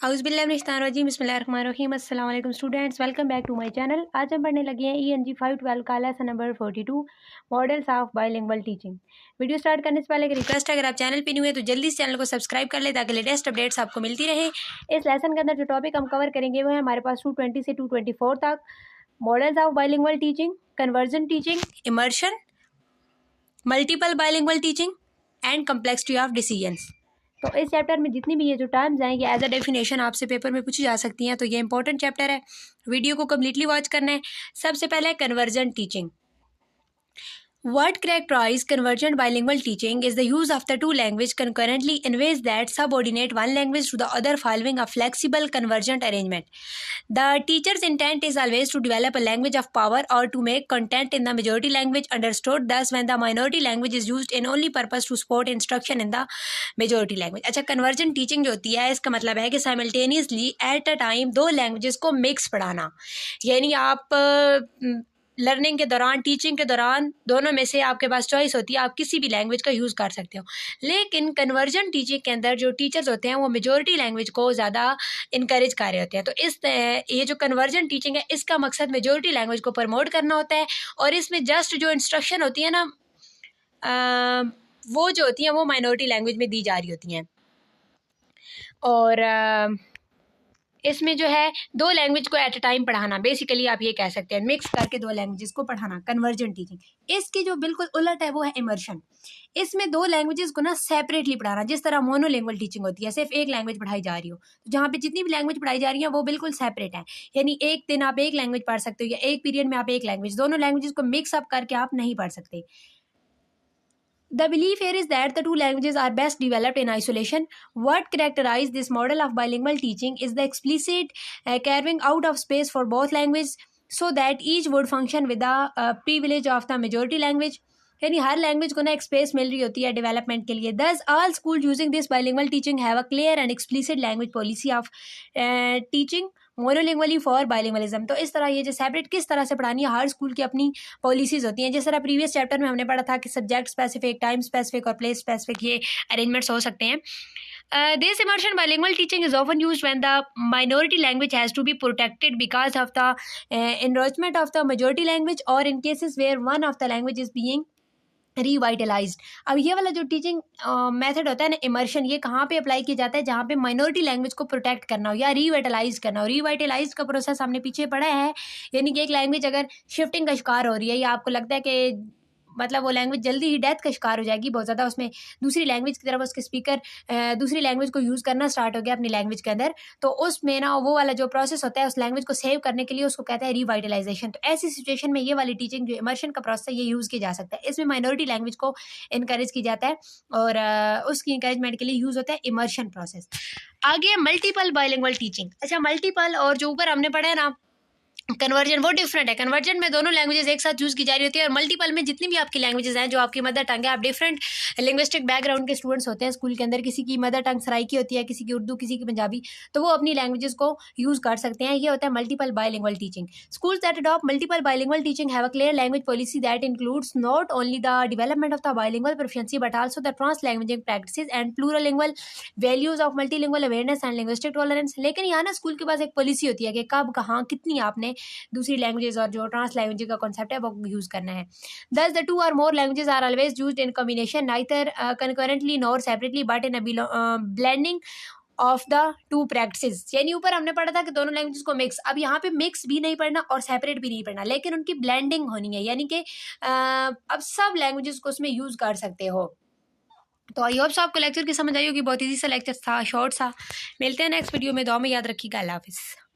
औज़ुबिल्लाहिमिनश्शैतानिर्रजीम बिस्मिल्लाहिर्रहमानिर्रहीम। अस्सलाम वालेकुम students, welcome back to my channel. आज हम पढ़ने लगे हैं ENG 512 का lesson number 42 models of bilingual teaching. Video start करने से पहले एक रिक्वेस्ट है, अगर आप चैनल पे न्यू है तो जल्दी से चैनल को सब्सक्राइब कर ले ताकि लेटेस्ट अपडेट्स आपको मिलती रहे। इस लेसन के अंदर जो टॉपिक हम कवर करेंगे वो है हमारे पास 220 से 224 तक models of bilingual teaching, conversion teaching, immersion, multiple bilingual teaching and complexity of decisions. तो इस चैप्टर में जितनी भी ये जो टर्म्स हैं ये एज अ डेफिनेशन आपसे पेपर में पूछी जा सकती हैं, तो ये इंपॉर्टेंट चैप्टर है, वीडियो को कम्प्लीटली वॉच करना है। सबसे पहले conversion teaching. What characterizes convergent bilingual teaching is the use of the two languages concurrently in ways that subordinate one language to the other following a flexible convergent arrangement. The teacher's intent is always to develop a language of power or to make content in the majority language understood. Thus, when the minority language is used in only purpose to support instruction in the majority language. अच्छा, convergent teaching जो होती है इसका मतलब है कि simultaneously at a time दो languages को mix पढ़ाना, यानी आप लर्निंग के दौरान, टीचिंग के दौरान दोनों में से आपके पास चॉइस होती है, आप किसी भी लैंग्वेज का यूज़ कर सकते हो। लेकिन कन्वर्जन टीचिंग के अंदर जो टीचर्स होते हैं वो मेजॉरिटी लैंग्वेज को ज़्यादा इनकरेज कर रहे होते हैं। तो ये जो कन्वर्जन टीचिंग है इसका मकसद मेजॉरिटी लैंग्वेज को प्रमोट करना होता है, और इसमें जस्ट जो इंस्ट्रक्शन होती है ना वो जो होती हैं वो माइनॉरिटी लैंग्वेज में दी जा रही होती हैं। और इसमें जो है दो लैंग्वेज को एट अ टाइम पढ़ाना, बेसिकली आप ये कह सकते हैं मिक्स करके दो लैंग्वेजेस को पढ़ाना, कन्वर्जन टीचिंग। इसकी जो बिल्कुल उलट है वो है इमर्शन। इसमें दो लैंग्वेजेस को ना सेपरेटली पढ़ाना, जिस तरह मोनोलिंगुअल टीचिंग होती है, सिर्फ एक लैंग्वेज पढ़ाई जा रही हो, तो जहाँ पे जितनी भी लैंग्वेज पढ़ाई जा रही है वो बिल्कुल सेपरेट है, यानी एक दिन आप एक लैंग्वेज पढ़ सकते हो या एक पीरियड में आप एक लैंग्वेज, दोनों लैंग्वेजेस को मिक्स अप करके आप नहीं पढ़ सकते। The belief here is that the two languages are best developed in isolation. What characterizes this model of bilingual teaching is the explicit carving out of space for both languages so that each would function with the privilege of the majority language. यानी हर language को ना एक space मिल रही होती है development के लिए। Thus, all schools using this bilingual teaching have a clear and explicit language policy of teaching monolingually for bilingualism. तो इस तरह ये जो सेपरेट किस तरह से पढ़ानी है, हर स्कूल की अपनी पॉलिसीज़ होती हैं। जिस तरह प्रीवियस चैप्टर में हमने पढ़ा था कि सब्जेक्ट स्पेसिफिक, टाइम स्पेसिफिक और प्लेस स्पेसिफिक ये अरेंजमेंट्स हो सकते हैं। This immersion bilingual teaching is often used when the minority language has to be protected because of the enrichment of the majority language, or in cases where one of the language is being रिवाइटलाइज्ड। अब ये वाला जो teaching method होता है ना immersion, ये कहाँ पे अप्लाई किया जाता है, जहाँ पे माइनॉरिटी लैंग्वेज को प्रोटेक्ट करना हो या रिवाइटलाइज करना हो। रिवाइटलाइज का प्रोसेस हमने पीछे पढ़ा है, यानी कि एक लैंग्वेज अगर शिफ्टिंग का शिकार हो रही है या आपको लगता है कि मतलब वो लैंग्वेज जल्दी ही डेथ का शिकार हो जाएगी, बहुत ज़्यादा उसमें दूसरी लैंग्वेज की तरफ उसके स्पीकर दूसरी लैंग्वेज को यूज़ करना स्टार्ट हो गया अपनी लैंग्वेज के अंदर, तो उसमें ना वो वाला जो प्रोसेस होता है उस लैंग्वेज को सेव करने के लिए उसको कहते हैं रिवाइटलाइजेशन। तो ऐसी सिचुएशन में ये वाली टीचिंग जो इमर्शन का प्रोसेस है ये यूज़ किया जा सकता है। इसमें माइनॉरिटी लैंग्वेज को इनकरेज किया जाता है और उसकी इंकरेजमेंट के लिए यूज़ होता है इमर्शन प्रोसेस। आगे मल्टीपल बाइलिंगुअल टीचिंग। अच्छा, मल्टीपल और जो ऊपर हमने पढ़ा है ना कन्वर्जन, वो डिफरेंट है। कन्वर्जन में दोनों लैंग्वेजेस एक साथ यूज़ की जा रही होती है, और मल्टीपल में जितनी भी आपकी लैंग्वेजेस हैं जो आपकी मदर टंग है, आप डिफरेंट लिंग्विस्टिक बैकग्राउंड के स्टूडेंट्स होते हैं स्कूल के अंदर, किसी की मदर टंग सराइकी होती है, किसी की उर्दू, किसी की पंजाबी, तो वो अपनी लैंग्वेजेस को यूज़ कर सकते हैं। ये होता है multiple bilingual teaching. Schools that adopt multiple bilingual teaching have a clear language policy that includes not only the development of the bilingual proficiency but also the translanguaging practices and plurilingual values of multilingual awareness and linguistic tolerance. लेकिन यहाँ ना school के पास एक policy होती है कि कब, कहाँ, कितनी आपने दूसरी लैंग्वेजेस और जो ट्रांस लैंग्वेज का कॉन्सेप्ट है वो यूज़ करना है। Thus, the two or more languages are always used in combination, neither concurrently nor separately, but in a blending of the two practices. यानी ऊपर हमने पढ़ा था कि दोनों लैंग्वेजेस को मिक्स, अब यहाँ पे मिक्स भी नहीं पढ़ना और सेपरेट भी नहीं पढ़ना, लेकिन उनकी ब्लेंडिंग होनी है, यानी कि अब सब लैंग्वेजेस को उसमें यूज़ कर सकते हो। तो आई होप आपको लेक्चर की समझ आई होगी, बहुत ईजी सा लेक्चर था, शॉर्ट सा। मिलते हैं नेक्स्ट वीडियो में, दुआ में याद रखिएगा। अल्लाह हाफिज़।